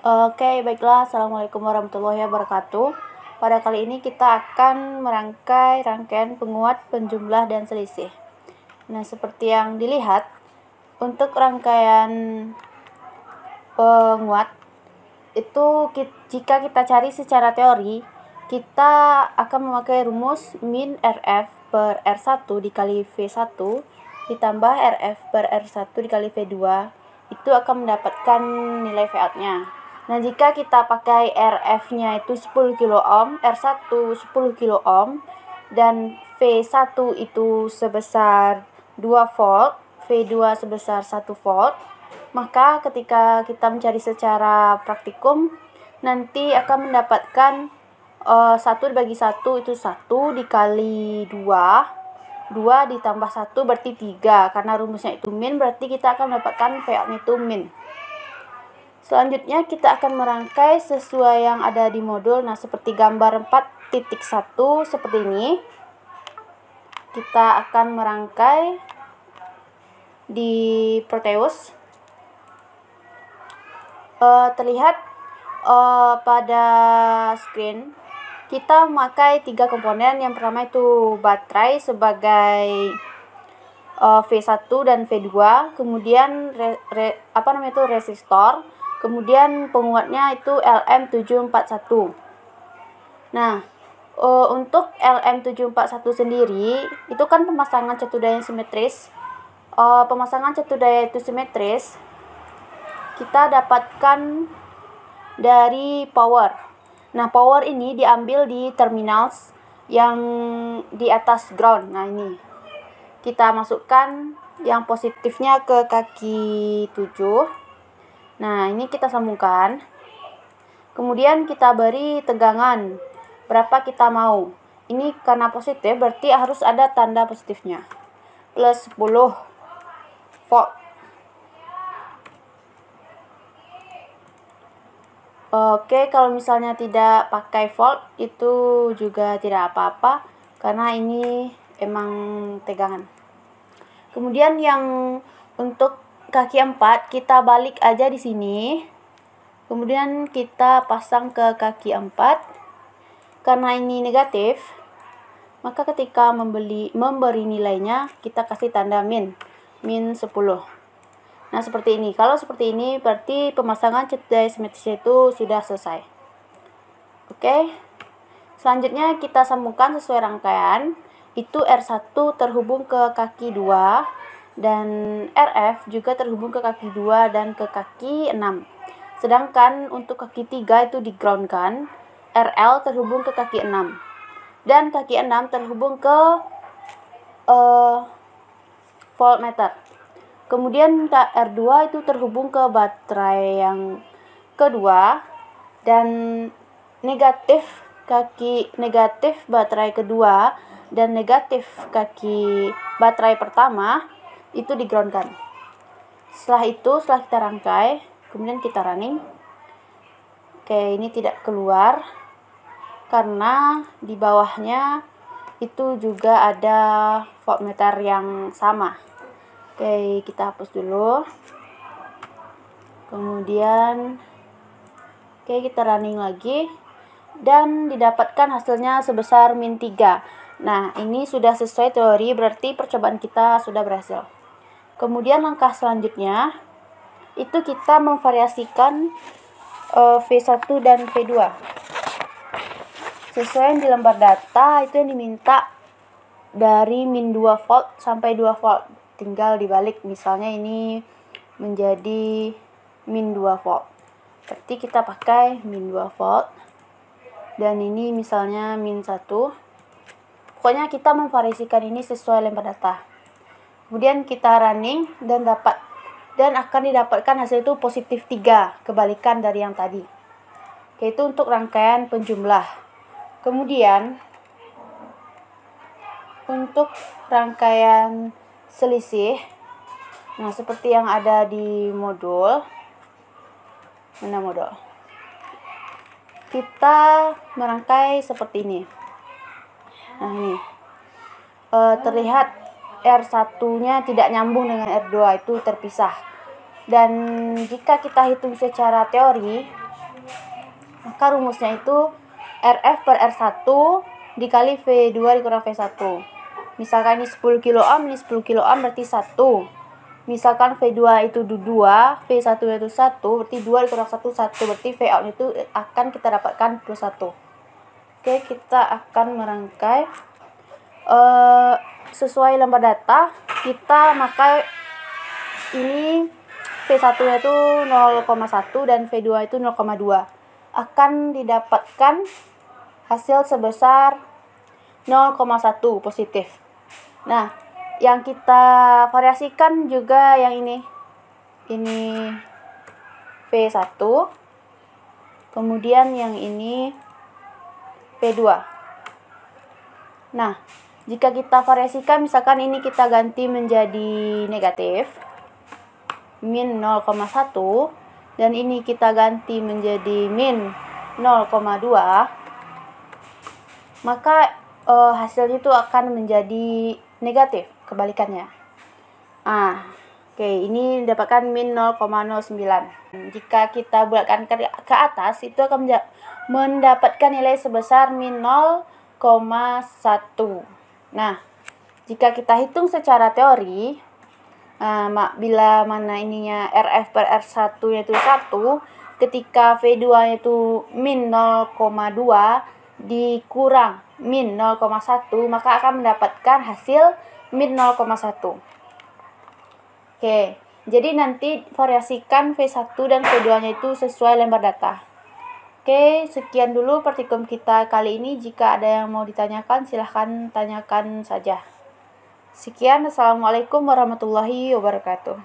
Oke, baiklah. Assalamualaikum warahmatullahi wabarakatuh. Pada kali ini kita akan merangkai rangkaian penguat, penjumlah, dan selisih. Nah, seperti yang dilihat, untuk rangkaian penguat, itu jika kita cari secara teori, kita akan memakai rumus min RF per R1 dikali V1 ditambah RF per R1 dikali V2, itu akan mendapatkan nilai V-out-nya. Nah, jika kita pakai RF-nya itu 10 kilo ohm, R1 10 kilo ohm, dan V1 itu sebesar 2 volt, V2 sebesar 1 volt, maka ketika kita mencari secara praktikum, nanti akan mendapatkan 1 dibagi 1 itu 1 dikali 2 ditambah 1 berarti 3. Karena rumusnya itu min, berarti kita akan mendapatkan V-out-nya itu min. Selanjutnya kita akan merangkai sesuai yang ada di modul. Nah, seperti gambar 4.1 seperti ini. Kita akan merangkai di Proteus. Terlihat pada screen kita memakai 3 komponen. Yang pertama itu baterai sebagai V1 dan V2, kemudian resistor, kemudian penguatnya itu LM741. Nah, untuk LM741 sendiri itu kan pemasangan catu daya simetris. Pemasangan catu daya itu simetris kita dapatkan dari power. Nah, power ini diambil di terminals yang di atas ground. Nah, ini kita masukkan yang positifnya ke kaki 7. Nah, ini kita sambungkan. Kemudian kita beri tegangan berapa kita mau. Ini karena positif berarti harus ada tanda positifnya. Plus 10 volt. Oke, kalau misalnya tidak pakai volt itu juga tidak apa-apa karena ini emang tegangan. Kemudian yang untuk kaki 4 kita balik aja di sini. Kemudian kita pasang ke kaki 4. Karena ini negatif, maka ketika memberi nilainya kita kasih tanda min 10. Nah, seperti ini. Kalau seperti ini berarti pemasangan catu daya simetris itu sudah selesai. Oke. Selanjutnya kita sambungkan sesuai rangkaian. Itu R1 terhubung ke kaki 2 dan RF juga terhubung ke kaki 2 dan ke kaki 6. Sedangkan untuk kaki 3 itu di groundkan, RL terhubung ke kaki 6 dan kaki 6 terhubung ke voltmeter. Kemudian R2 itu terhubung ke baterai yang kedua dan negatif baterai kedua dan negatif kaki baterai pertama itu di groundkan. Setelah kita rangkai, kemudian kita running. Oke, ini tidak keluar karena di bawahnya itu juga ada voltmeter yang sama. Oke, kita hapus dulu. Kemudian kita running lagi dan didapatkan hasilnya sebesar min 3. Nah, ini sudah sesuai teori, berarti percobaan kita sudah berhasil. Kemudian langkah selanjutnya itu kita memvariasikan V1 dan V2. Sesuai yang di lembar data itu yang diminta dari min 2 volt sampai 2 volt. Tinggal dibalik, misalnya ini menjadi min 2 volt. Berarti kita pakai min 2 volt. Dan ini misalnya min 1. Pokoknya kita memvariasikan ini sesuai lembar data. Kemudian kita running dan akan didapatkan hasil itu positif 3, kebalikan dari yang tadi. Yaitu untuk rangkaian penjumlah. Kemudian untuk rangkaian selisih, nah seperti yang ada di modul. Mana modul? Kita merangkai seperti ini. Nah, ini terlihat R1-nya tidak nyambung dengan R2, itu terpisah. Dan jika kita hitung secara teori, Maka rumusnya itu RF per R1 dikali V2 dikurang V1. Misalkan ini 10 kilo ohm, ini 10 kilo ohm berarti 1. Misalkan V2 itu 2, V1 itu 1, berarti 2 dikurang 1, 1. Berarti V out itu akan kita dapatkan plus 1. Oke, kita akan merangkai. Sesuai lembar data, kita pakai ini V1 itu 0,1 dan V2 itu 0,2. Akan didapatkan hasil sebesar 0,1 positif. Nah, yang kita variasikan juga yang ini. Ini V1. Kemudian yang ini V2. Nah, jika kita variasikan, misalkan ini kita ganti menjadi negatif, min 0,1, dan ini kita ganti menjadi min 0,2, maka hasilnya itu akan menjadi negatif, kebalikannya. Oke, ini dapatkan min 0,09. Jika kita bulatkan ke atas, itu akan mendapatkan nilai sebesar min 0,1. Nah, jika kita hitung secara teori, bila mana ininya RF per R1 yaitu 1, ketika V2 itu min 0,2 dikurang min 0,1, maka akan mendapatkan hasil min 0,1. Oke, jadi nanti variasikan V1 dan V2-nya itu sesuai lembar data. Oke, sekian dulu praktikum kita kali ini. Jika ada yang mau ditanyakan, silahkan tanyakan saja. Sekian, Assalamualaikum warahmatullahi wabarakatuh.